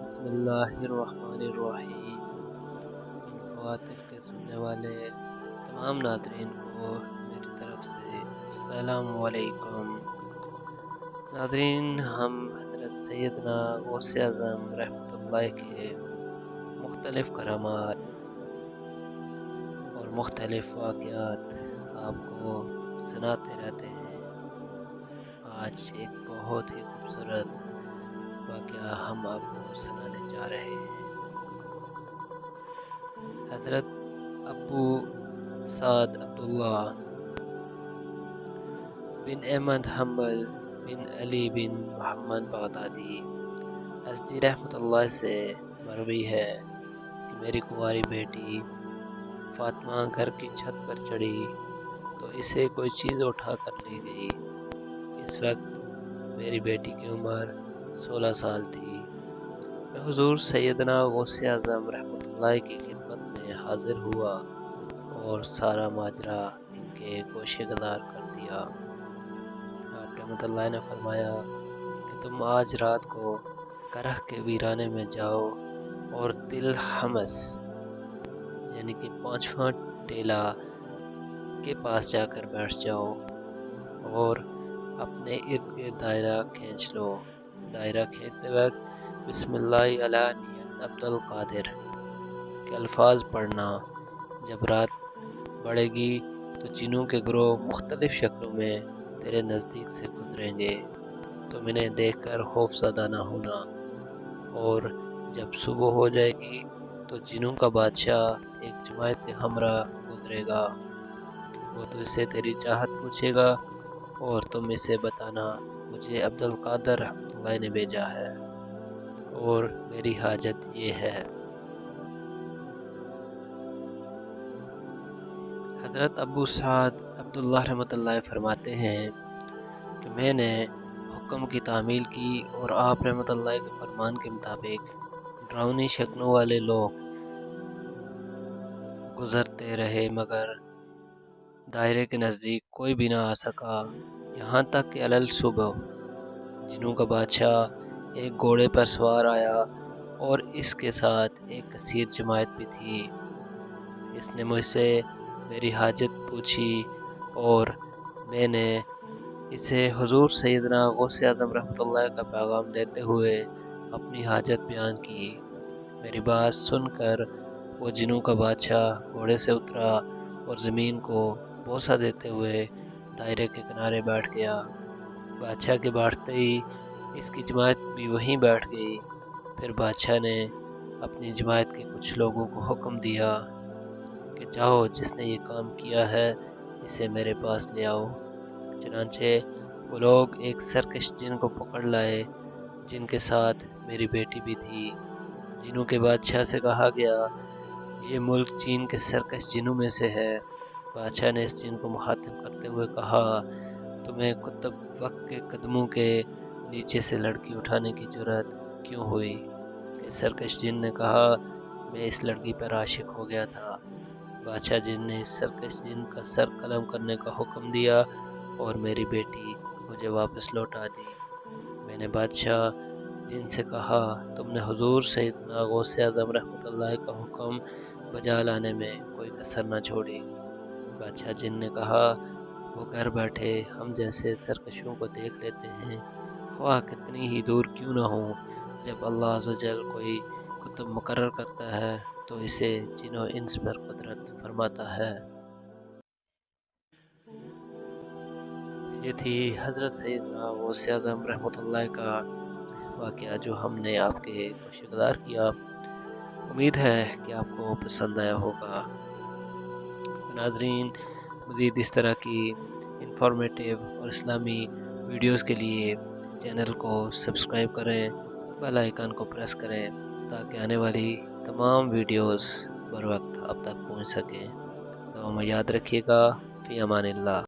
بسم اللہ الرحمن الرحیم۔ انفواتف کے سننے والے تمام ناظرین کو میری طرف سے السلام علیکم۔ ناظرین، ہم حضرت سیدنا غوث اعظم رحمۃ اللہ کے مختلف کرامات اور مختلف واقعات آپ کو سناتے رہتے ہیں۔ آج ایک بہت ہی خوبصورت واقعہ ہم آپ کو سنانے جا رہے ہیں۔ حضرت ابو سعد عبداللہ بن احمد حنبل بن علی بن محمد بغدادی ازدی رحمۃ اللہ سے مروی ہے کہ میری کنواری بیٹی فاطمہ گھر کی چھت پر چڑھی تو اسے کوئی چیز اٹھا کر لے گئی۔ اس وقت میری بیٹی کی عمر 16 سال تھی۔ میں حضور سیدنا غوث اعظم رحمۃ اللہ کی خدمت میں حاضر ہوا اور سارا ماجرا ان کے گوشے گزار کر دیا۔ آپ رحمۃ اللہ نے فرمایا کہ تم آج رات کو کرہ کے ویرانے میں جاؤ اور تل حمص یعنی کہ 5واں ٹیلا کے پاس جا کر بیٹھ جاؤ اور اپنے ارد گرد دائرہ کھینچ لو۔ دائرہ کھینچتے وقت بسم اللہ علی نیت عبد القادر کے الفاظ پڑھنا۔ جب رات بڑھے گی تو جنوں کے گروہ مختلف شکلوں میں تیرے نزدیک سے گزریں گے، تم انہیں دیکھ کر خوف زدہ نہ ہونا، اور جب صبح ہو جائے گی تو جنوں کا بادشاہ ایک جماعت کے ہمراہ گزرے گا۔ وہ تو اسے تیری چاہت پوچھے گا اور تم اسے بتانا مجھے عبد القادر رحمۃ اللہ نے بھیجا ہے اور میری حاجت یہ ہے۔ حضرت ابو سعد عبداللہ رحمۃ اللہ فرماتے ہیں کہ میں نے حکم کی تعمیل کی اور آپ رحمۃ اللہ کے فرمان کے مطابق ڈراؤنی شکلوں والے لوگ گزرتے رہے مگر دائرے کے نزدیک کوئی بھی نہ آ سکا، یہاں تک کہ علل صبح جنوں کا بادشاہ ایک گھوڑے پر سوار آیا اور اس کے ساتھ ایک کثیر جماعت بھی تھی۔ اس نے مجھ سے میری حاجت پوچھی اور میں نے اسے حضور سیدنا غوث اعظم رحمۃ اللہ کا پیغام دیتے ہوئے اپنی حاجت بیان کی۔ میری بات سن کر وہ جنوں کا بادشاہ گھوڑے سے اترا اور زمین کو بوسہ دیتے ہوئے دائرے کے کنارے بیٹھ گیا۔ بادشاہ کے بیٹھتے ہی اس کی جماعت بھی وہیں بیٹھ گئی۔ پھر بادشاہ نے اپنی جماعت کے کچھ لوگوں کو حکم دیا کہ جاؤ، جس نے یہ کام کیا ہے اسے میرے پاس لے آؤ۔ چنانچہ وہ لوگ ایک سرکش جن کو پکڑ لائے جن کے ساتھ میری بیٹی بھی تھی۔ جنوں کے بادشاہ سے کہا گیا یہ ملک چین کے سرکش جنوں میں سے ہے۔ بادشاہ نے اس جن کو مخاطب کرتے ہوئے کہا تمہیں کتب وقت کے قدموں کے نیچے سے لڑکی اٹھانے کی جرأت کیوں ہوئی؟ کہ سرکش جن نے کہا میں اس لڑکی پر عاشق ہو گیا تھا۔ بادشاہ جن نے اس سرکش جن کا سر قلم کرنے کا حکم دیا اور میری بیٹی مجھے واپس لوٹا دی۔ میں نے بادشاہ جن سے کہا تم نے حضور سیدنا غوث اعظم رحمۃ اللہ کا حکم بجا لانے میں کوئی کسر نہ چھوڑی۔ بادشاہ جن نے کہا وہ گھر بیٹھے ہم جیسے سرکشوں کو دیکھ لیتے ہیں، خواہ کتنی ہی دور کیوں نہ ہوں۔ جب اللہ عز و جل کوئی کتب مقرر کرتا ہے تو اسے جن و انس پر قدرت فرماتا ہے۔ یہ تھی حضرت سیدنا غوث اعظم رحمۃ اللہ کا واقعہ جو ہم نے آپ کے گوشے گزار کیا۔ امید ہے کہ آپ کو پسند آیا ہوگا۔ ناظرین، مزید اس طرح کی انفارمیٹیو اور اسلامی ویڈیوز کے لیے چینل کو سبسکرائب کریں، بیل آئیکن کو پریس کریں تاکہ آنے والی تمام ویڈیوز بر وقت آپ تک پہنچ سکیں۔ دعا میں یاد رکھیے گا۔ فی امان اللہ۔